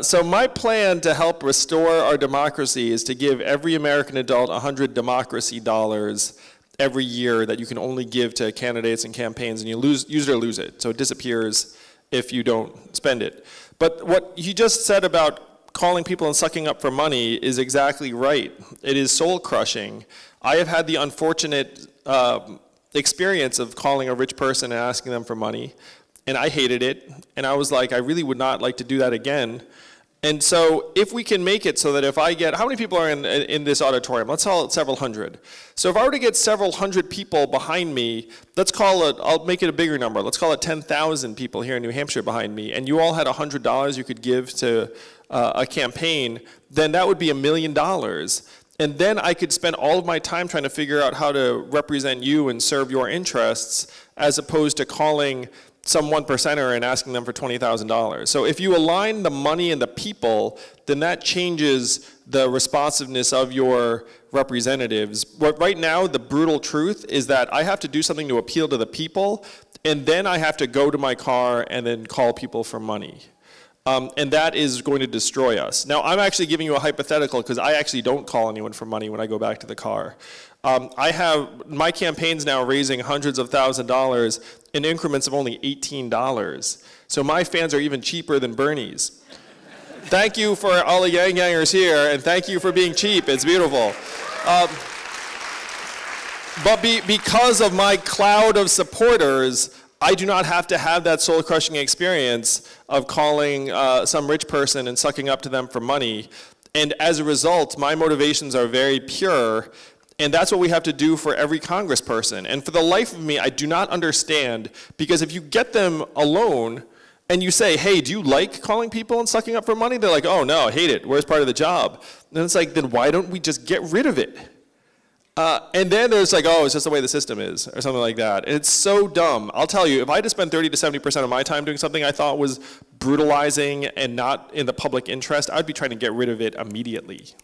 So my plan to help restore our democracy is to give every American adult 100 democracy dollars every year that you can only give to candidates and campaigns, and you use it or lose it. So it disappears if you don't spend it. But what you just said about calling people and sucking up for money is exactly right. It is soul crushing. I have had the unfortunate experience of calling a rich person and asking them for money, and I hated it, and I was like, I really would not like to do that again. And so if we can make it so that if I get, how many people are in this auditorium? Let's call it several hundred. So if I were to get several hundred people behind me, let's call it, I'll make it a bigger number, let's call it 10,000 people here in New Hampshire behind me, and you all had $100 you could give to a campaign, then that would be $1 million. And then I could spend all of my time trying to figure out how to represent you and serve your interests, as opposed to calling some 1%er and asking them for $20,000. So if you align the money and the people, then that changes the responsiveness of your representatives. But right now, the brutal truth is that I have to do something to appeal to the people, and then I have to go to my car and then call people for money. And that is going to destroy us. Now, I'm actually giving you a hypothetical because I actually don't call anyone for money when I go back to the car. I have my campaigns now raising hundreds of thousands of dollars in increments of only $18. So my fans are even cheaper than Bernie's. Thank you for all the Yang Yangers here, and thank you for being cheap. It's beautiful. But because of my cloud of supporters, I do not have to have that soul-crushing experience of calling some rich person and sucking up to them for money. And as a result, my motivations are very pure. And that's what we have to do for every congressperson. And for the life of me, I do not understand, because if you get them alone and you say, hey, do you like calling people and sucking up for money? They're like, oh no, I hate it. Where's part of the job? And it's like, then why don't we just get rid of it? And then there's like, oh, it's just the way the system is, or something like that. And it's so dumb. I'll tell you, if I had to spend 30 to 70% of my time doing something I thought was brutalizing and not in the public interest, I'd be trying to get rid of it immediately.